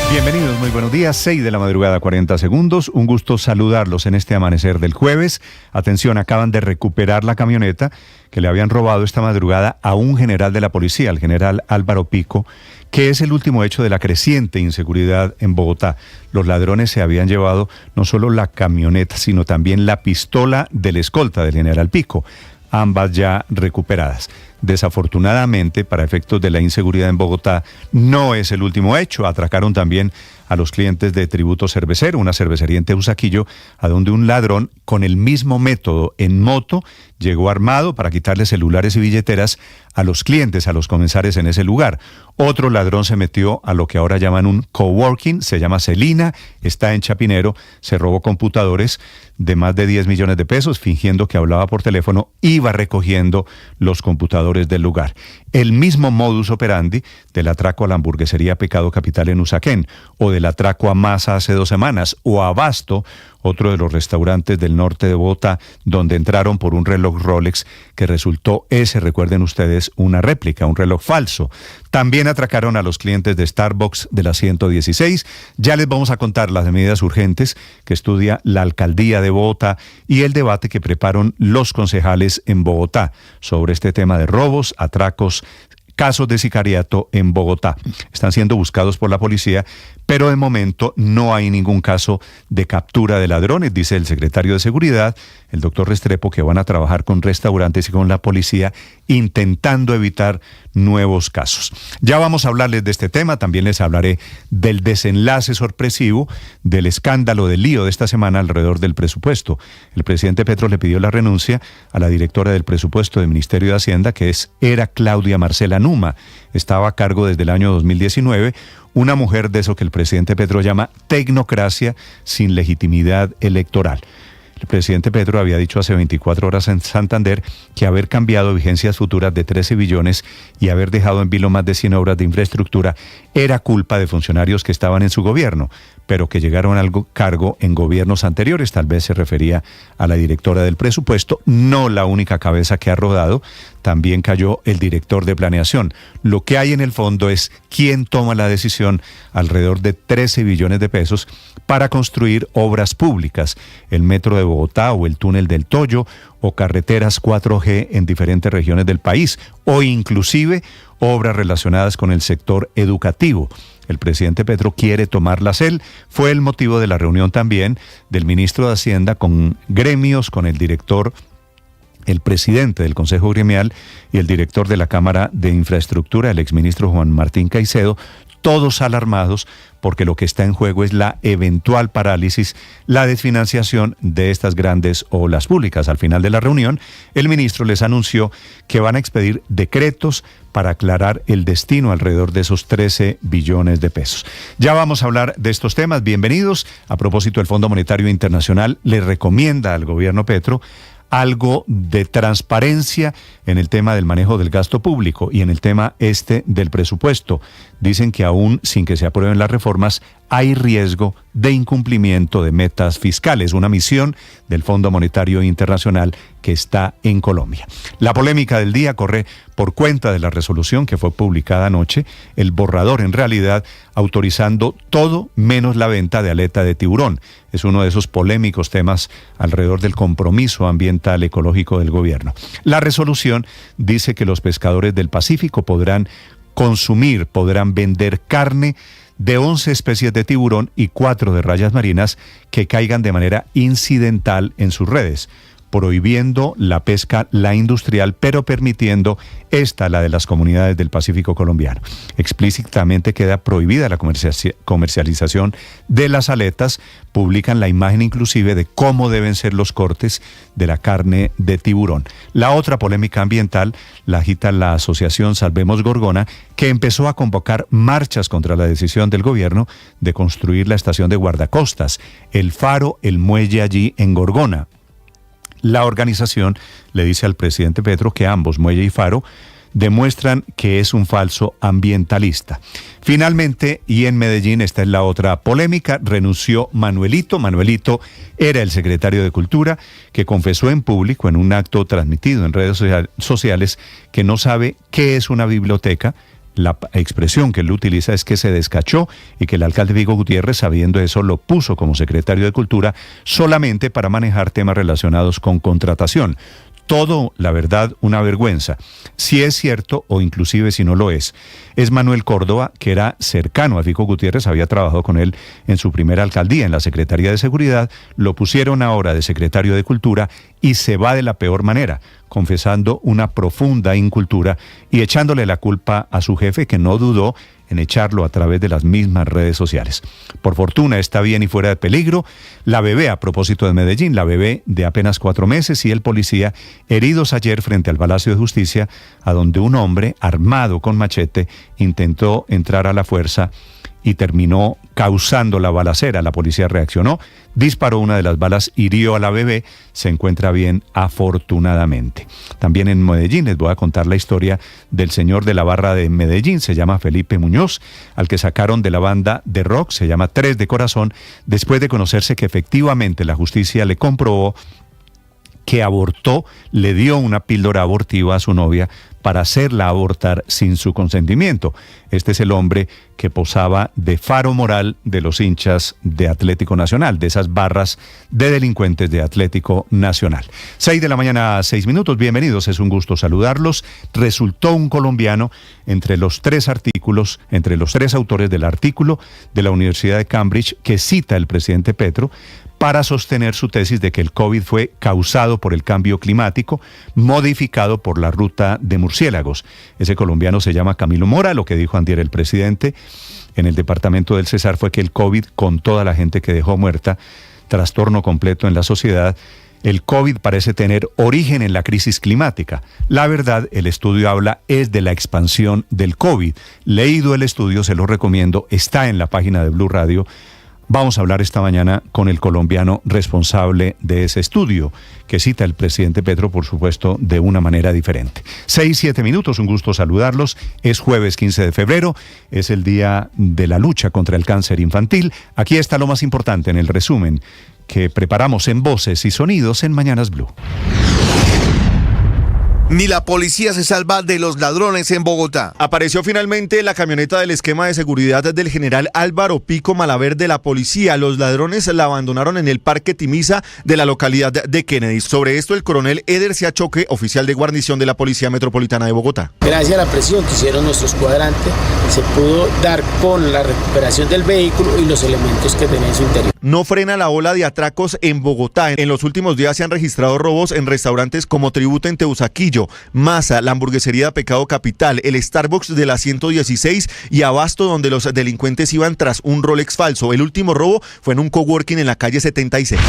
Bienvenidos, muy buenos días, 6 de la madrugada, 40 segundos. Un gusto saludarlos en este amanecer del jueves. Atención, acaban de recuperar la camioneta que le habían robado esta madrugada a un general de la policía, el general Álvaro Pico, que es el último hecho de la creciente inseguridad en Bogotá. Los ladrones se habían llevado no solo la camioneta, sino también la pistola del escolta del general Pico, ambas ya recuperadas. Desafortunadamente, para efectos de la inseguridad en Bogotá, no es el último hecho. Atracaron también a los clientes de Tributo Cervecero, una cervecería en Teusaquillo, a donde un ladrón con el mismo método en moto llegó armado para quitarle celulares y billeteras a los clientes, a los comensales en ese lugar. Otro ladrón se metió a lo que ahora llaman un coworking, se llama Celina, está en Chapinero, se robó computadores de más de 10 millones de pesos, fingiendo que hablaba por teléfono, iba recogiendo los computadores del lugar. El mismo modus operandi del atraco a la hamburguesería Pecado Capital en Usaquén, o del atraco a Masa hace 2 semanas, o a Abasto, otro de los restaurantes del norte de Bogotá, donde entraron por un reloj Rolex que resultó recuerden ustedes, una réplica, un reloj falso. También atracaron a los clientes de Starbucks de la 116. Ya les vamos a contar las medidas urgentes que estudia la alcaldía de Bogotá y el debate que preparan los concejales en Bogotá sobre este tema de robos, atracos, casos de sicariato en Bogotá. Están siendo buscados por la policía, pero de momento no hay ningún caso de captura de ladrones, dice el secretario de Seguridad, el doctor Restrepo, que van a trabajar con restaurantes y con la policía intentando evitar nuevos casos. Ya vamos a hablarles de este tema, también les hablaré del desenlace sorpresivo del escándalo, del lío de esta semana alrededor del presupuesto. El presidente Petro le pidió la renuncia a la directora del presupuesto del Ministerio de Hacienda, era Claudia Marcela Numa. Estaba a cargo desde el año 2019, una mujer de eso que el presidente Petro llama tecnocracia sin legitimidad electoral. El presidente Petro había dicho hace 24 horas en Santander que haber cambiado vigencias futuras de 13 billones y haber dejado en vilo más de 100 obras de infraestructura era culpa de funcionarios que estaban en su gobierno, pero que llegaron al cargo en gobiernos anteriores. Tal vez se refería a la directora del presupuesto, no la única cabeza que ha rodado. También cayó el director de planeación. Lo que hay en el fondo es quién toma la decisión alrededor de 13 billones de pesos para construir obras públicas, el metro de Bogotá o el túnel del Toyo o carreteras 4G en diferentes regiones del país, o inclusive obras relacionadas con el sector educativo. El presidente Petro quiere tomarlas él. Fue el motivo de la reunión también del ministro de Hacienda con gremios, con el director, el presidente del Consejo Gremial y el director de la Cámara de Infraestructura, el exministro Juan Martín Caicedo, todos alarmados porque lo que está en juego es la eventual parálisis, la desfinanciación de estas grandes obras públicas. Al final de la reunión, el ministro les anunció que van a expedir decretos para aclarar el destino alrededor de esos 13 billones de pesos. Ya vamos a hablar de estos temas. Bienvenidos. A propósito, el Fondo Monetario Internacional le recomienda al gobierno Petro algo de transparencia en el tema del manejo del gasto público y en el tema del presupuesto. Dicen que aún sin que se aprueben las reformas hay riesgo de incumplimiento de metas fiscales, una misión del Fondo Monetario Internacional que está en Colombia. La polémica del día corre por cuenta de la resolución que fue publicada anoche, el borrador en realidad autorizando todo menos la venta de aleta de tiburón. Es uno de esos polémicos temas alrededor del compromiso ambiental ecológico del gobierno. La resolución dice que los pescadores del Pacífico podrán vender carne de 11 especies de tiburón y 4 de rayas marinas que caigan de manera incidental en sus redes, prohibiendo la pesca, la industrial, pero permitiendo la de las comunidades del Pacífico colombiano. Explícitamente queda prohibida la comercialización de las aletas, publican la imagen inclusive de cómo deben ser los cortes de la carne de tiburón. La otra polémica ambiental la agita la asociación Salvemos Gorgona, que empezó a convocar marchas contra la decisión del gobierno de construir la estación de guardacostas, el faro, el muelle allí en Gorgona. La organización le dice al presidente Petro que ambos, muelle y faro, demuestran que es un falso ambientalista. Finalmente, y en Medellín, esta es la otra polémica, renunció Manuelito. Manuelito era el secretario de Cultura que confesó en público, en un acto transmitido en redes sociales, que no sabe qué es una biblioteca. La expresión que él utiliza es que se descachó y que el alcalde Vigo Gutiérrez, sabiendo eso, lo puso como secretario de Cultura solamente para manejar temas relacionados con contratación. Todo, la verdad, una vergüenza. Si es cierto, o inclusive si no lo es Manuel Córdoba, que era cercano a Vigo Gutiérrez, había trabajado con él en su primera alcaldía, en la Secretaría de Seguridad, lo pusieron ahora de secretario de Cultura y se va de la peor manera, confesando una profunda incultura y echándole la culpa a su jefe, que no dudó en echarlo a través de las mismas redes sociales. Por fortuna está bien y fuera de peligro. La bebé, a propósito de Medellín, la bebé de apenas 4 meses y el policía heridos ayer frente al Palacio de Justicia, a donde un hombre armado con machete intentó entrar a la fuerza y terminó causando la balacera. La policía reaccionó, disparó una de las balas, hirió a la bebé, se encuentra bien afortunadamente. También en Medellín les voy a contar la historia del señor de la barra de Medellín, se llama Felipe Muñoz, al que sacaron de la banda de rock, se llama Tres de Corazón, después de conocerse que efectivamente la justicia le comprobó que abortó, le dio una píldora abortiva a su novia para hacerla abortar sin su consentimiento. Este es el hombre que posaba de faro moral de los hinchas de Atlético Nacional, de esas barras de delincuentes de Atlético Nacional. 6 de la mañana, 6 minutos, bienvenidos, es un gusto saludarlos. Resultó un colombiano entre los 3 artículos, entre los 3 autores del artículo de la Universidad de Cambridge que cita el presidente Petro, para sostener su tesis de que el COVID fue causado por el cambio climático, modificado por la ruta de murciélagos. Ese colombiano se llama Camilo Mora. Lo que dijo antier el presidente en el departamento del Cesar fue que el COVID, con toda la gente que dejó muerta, trastorno completo en la sociedad, el COVID parece tener origen en la crisis climática. La verdad, el estudio habla es de la expansión del COVID. Leído el estudio, se lo recomiendo, está en la página de Blue Radio. Vamos a hablar esta mañana con el colombiano responsable de ese estudio, que cita el presidente Petro, por supuesto, de una manera diferente. 6-7 minutos, un gusto saludarlos. Es jueves 15 de febrero, es el día de la lucha contra el cáncer infantil. Aquí está lo más importante en el resumen que preparamos en Voces y Sonidos en Mañanas Blue. Ni la policía se salva de los ladrones en Bogotá. Apareció finalmente la camioneta del esquema de seguridad del general Álvaro Pico Malaver de la policía. Los ladrones la abandonaron en el Parque Timisa de la localidad de Kennedy. Sobre esto, el coronel Eder Siachoque, oficial de guarnición de la Policía Metropolitana de Bogotá. Gracias a la presión que hicieron nuestros cuadrantes, se pudo dar con la recuperación del vehículo y los elementos que tenía en su interior. No frena la ola de atracos en Bogotá. En los últimos días se han registrado robos en restaurantes como Tributo en Teusaquillo, Masa, la hamburguesería Pecado Capital, el Starbucks de la 116 y Abasto, donde los delincuentes iban tras un Rolex falso. El último robo fue en un coworking en la calle 76.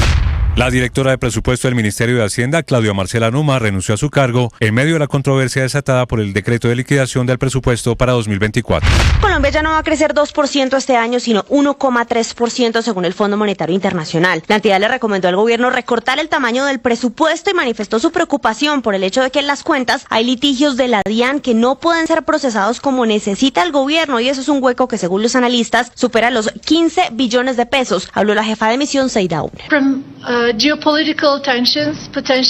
La directora de presupuesto del Ministerio de Hacienda, Claudia Marcela Numa, renunció a su cargo en medio de la controversia desatada por el decreto de liquidación del presupuesto para 2024. Colombia ya no va a crecer 2% este año, sino 1,3% según el Fondo Monetario Internacional. La entidad le recomendó al gobierno recortar el tamaño del presupuesto y manifestó su preocupación por el hecho de que en las cuentas hay litigios de la DIAN que no pueden ser procesados como necesita el gobierno, y eso es un hueco que, según los analistas, supera los 15 billones de pesos. Habló la jefa de misión, Seida Uner.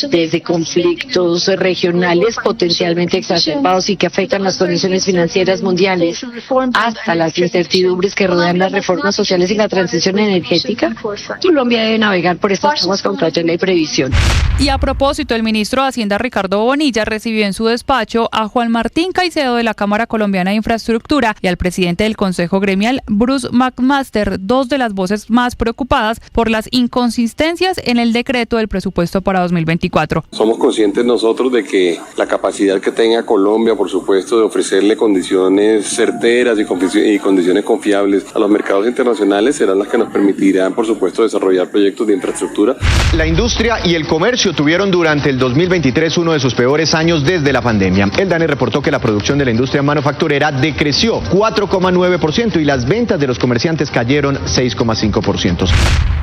Desde conflictos regionales potencialmente exacerbados y que afectan las condiciones financieras mundiales, hasta las incertidumbres que rodean las reformas sociales y la transición energética, Colombia debe navegar por estas aguas con cautela y previsión. Y a propósito, el ministro de Hacienda, Ricardo Bonilla, recibió en su despacho a Juan Martín Caicedo de la Cámara Colombiana de Infraestructura y al presidente del Consejo Gremial, Bruce McMaster, dos de las voces más preocupadas por las inconsistencias en el decreto del presupuesto para 2024. Somos conscientes nosotros de que la capacidad que tenga Colombia, por supuesto, de ofrecerle condiciones certeras y condiciones confiables a los mercados internacionales serán las que nos permitirán, por supuesto, desarrollar proyectos de infraestructura. La industria y el comercio tuvieron durante el 2023 uno de sus peores años desde la pandemia. El DANE reportó que la producción de la industria manufacturera decreció 4,9% y las ventas de los comerciantes cayeron 6,5%.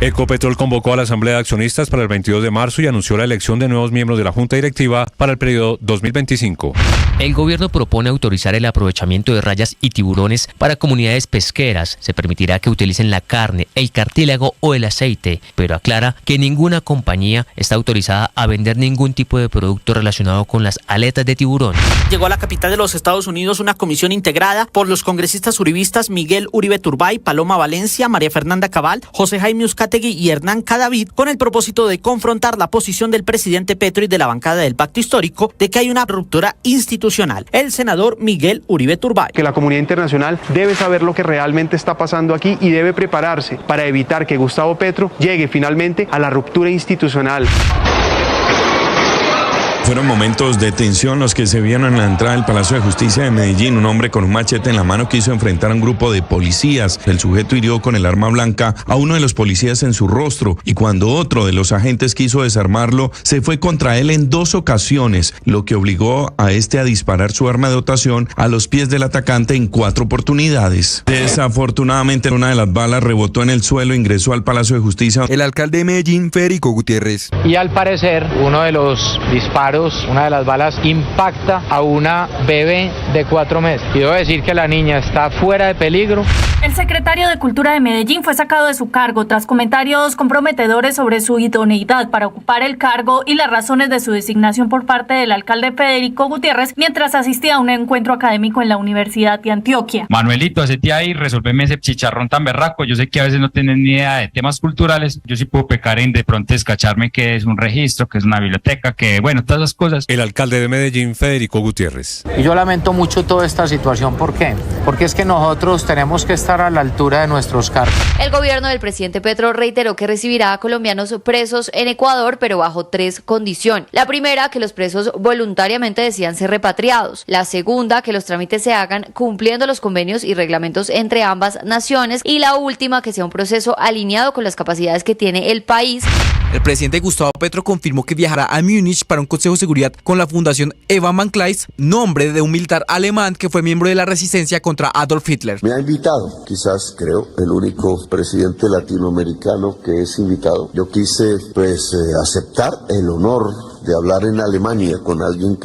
Ecopetrol convocó a la Asamblea de accionistas para el 22 de marzo y anunció la elección de nuevos miembros de la Junta Directiva para el periodo 2025. El gobierno propone autorizar el aprovechamiento de rayas y tiburones para comunidades pesqueras. Se permitirá que utilicen la carne, el cartílago o el aceite, pero aclara que ninguna compañía está autorizada a vender ningún tipo de producto relacionado con las aletas de tiburón. Llegó a la capital de los Estados Unidos una comisión integrada por los congresistas uribistas Miguel Uribe Turbay, Paloma Valencia, María Fernanda Cabal, José Jaime Uzcategui y Hernán Cadavid, con el propósito de confrontar la posición del presidente Petro y de la bancada del Pacto Histórico de que hay una ruptura institucional. El senador Miguel Uribe Turbay. Que la comunidad internacional debe saber lo que realmente está pasando aquí y debe prepararse para evitar que Gustavo Petro llegue finalmente a la ruptura institucional. Fueron momentos de tensión los que se vieron en la entrada del Palacio de Justicia de Medellín. Un hombre con un machete en la mano quiso enfrentar a un grupo de policías. El sujeto hirió con el arma blanca a uno de los policías en su rostro y cuando otro de los agentes quiso desarmarlo, se fue contra él en 2 ocasiones, lo que obligó a este a disparar su arma de dotación a los pies del atacante en 4 oportunidades. Desafortunadamente, una de las balas rebotó en el suelo e ingresó al Palacio de Justicia. El alcalde de Medellín, Federico Gutiérrez. Y al parecer, uno de los disparos, una de las balas impacta a una bebé de 4 meses. Y debo decir que la niña está fuera de peligro. El secretario de Cultura de Medellín fue sacado de su cargo tras comentarios comprometedores sobre su idoneidad para ocupar el cargo y las razones de su designación por parte del alcalde Federico Gutiérrez mientras asistía a un encuentro académico en la Universidad de Antioquia. Manuelito, hacete ahí, resolveme ese chicharrón tan berraco. Yo sé que a veces no tienen ni idea de temas culturales. Yo sí puedo pecar en de pronto descacharme que es un registro, que es una biblioteca, que bueno, todas las cosas. El alcalde de Medellín, Federico Gutiérrez. Y yo lamento mucho toda esta situación. ¿Por qué? Porque es que nosotros tenemos que estar a la altura de nuestros cargos. El gobierno del presidente Petro reiteró que recibirá a colombianos presos en Ecuador, pero bajo 3 condiciones. La primera, que los presos voluntariamente decidan ser repatriados. La segunda, que los trámites se hagan cumpliendo los convenios y reglamentos entre ambas naciones. Y la última, que sea un proceso alineado con las capacidades que tiene el país. El presidente Gustavo Petro confirmó que viajará a Múnich para un consejo de seguridad con la fundación Eva Mankleis, nombre de un militar alemán que fue miembro de la resistencia contra Adolf Hitler. Me ha invitado, quizás creo, el único presidente latinoamericano que es invitado. Yo quise aceptar el honor de hablar en Alemania con alguien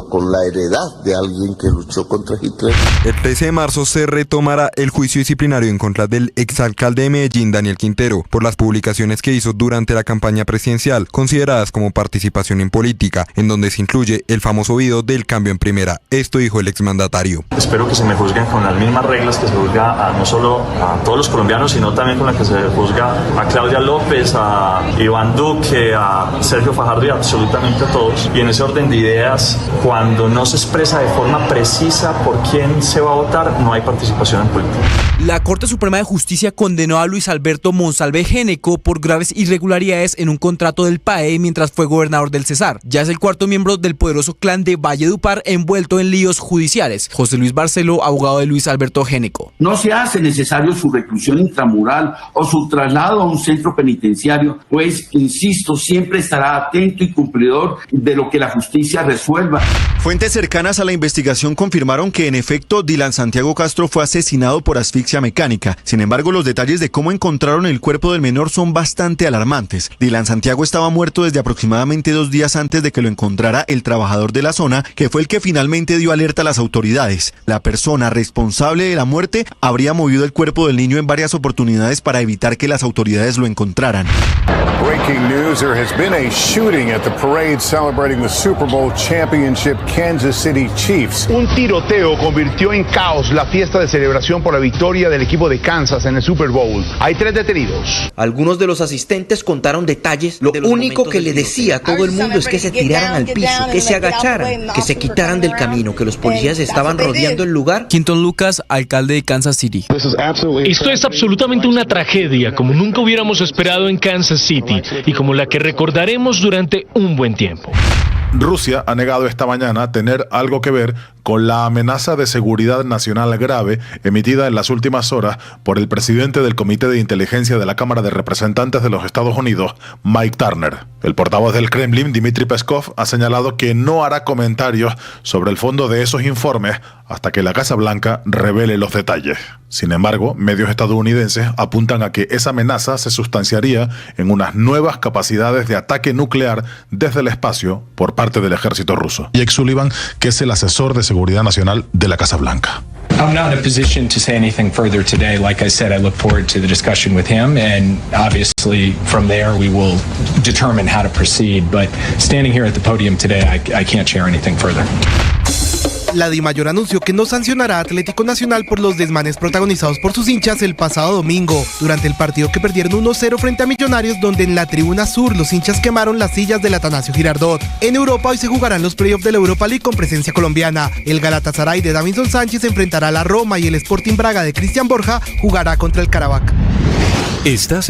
con la heredad de alguien que luchó contra Hitler. El 13 de marzo se retomará el juicio disciplinario en contra del exalcalde de Medellín, Daniel Quintero, por las publicaciones que hizo durante la campaña presidencial, consideradas como participación en política, en donde se incluye el famoso video del cambio en primera. Esto dijo el exmandatario. Espero que se me juzguen con las mismas reglas que se juzga no solo a todos los colombianos, sino también con las que se juzga a Claudia López, a Iván Duque, a Sergio Fajardo y absolutamente a todos. Y en ese orden de ideas, cuando no se expresa de forma precisa por quién se va a votar, no hay participación en política. La Corte Suprema de Justicia condenó a Luis Alberto Monsalve Géneco por graves irregularidades en un contrato del PAE mientras fue gobernador del Cesar. Ya es el 4º miembro del poderoso clan de Valledupar envuelto en líos judiciales. José Luis Barceló, abogado de Luis Alberto Géneco. No se hace necesario su reclusión intramural o su traslado a un centro penitenciario, pues, insisto, siempre estará atento y cumplidor de lo que la justicia resuelva. Fuentes cercanas a la investigación confirmaron que en efecto Dylan Santiago Castro fue asesinado por asfixia mecánica. Sin embargo, los detalles de cómo encontraron el cuerpo del menor son bastante alarmantes. Dylan Santiago estaba muerto desde aproximadamente 2 días antes de que lo encontrara el trabajador de la zona, que fue el que finalmente dio alerta a las autoridades. La persona responsable de la muerte habría movido el cuerpo del niño en varias oportunidades para evitar que las autoridades lo encontraran. Breaking news, there has been a shooting at the parade celebrating the Super Bowl championship Kansas City Chiefs. Un tiroteo convirtió en caos la fiesta de celebración por la victoria del equipo de Kansas en el Super Bowl. Hay 3 detenidos. Algunos de los asistentes contaron detalles. Lo único que le decía a todo el mundo es que se tiraran al piso, que se agacharan, que se quitaran del camino, que los policías estaban rodeando el lugar. Quinton Lucas, alcalde de Kansas City. Esto es absolutamente una tragedia, como nunca hubiéramos esperado en Kansas City y como la que recordaremos durante un buen tiempo. Rusia ha negado esta mañana tener algo que ver con la amenaza de seguridad nacional grave emitida en las últimas horas por el presidente del Comité de Inteligencia de la Cámara de Representantes de los Estados Unidos, Mike Turner. El portavoz del Kremlin, Dmitry Peskov, ha señalado que no hará comentarios sobre el fondo de esos informes hasta que la Casa Blanca revele los detalles. Sin embargo, medios estadounidenses apuntan a que esa amenaza se sustanciaría en unas nuevas capacidades de ataque nuclear desde el espacio por parte del ejército ruso. Jake Sullivan, que es el asesor de seguridad nacional de la Casa Blanca. I'm not in a position to say anything further today. Like I said, I look forward to the discussion with him, and obviously from there we will determine how to proceed. But standing here at the podium today, I can't share anything further. La DIMAYOR anunció que no sancionará a Atlético Nacional por los desmanes protagonizados por sus hinchas el pasado domingo, durante el partido que perdieron 1-0 frente a Millonarios, donde en la tribuna sur los hinchas quemaron las sillas del Atanasio Girardot. En Europa hoy se jugarán los playoffs de la Europa League con presencia colombiana. El Galatasaray de Davinson Sánchez enfrentará a la Roma y el Sporting Braga de Cristian Borja jugará contra el Karabakh.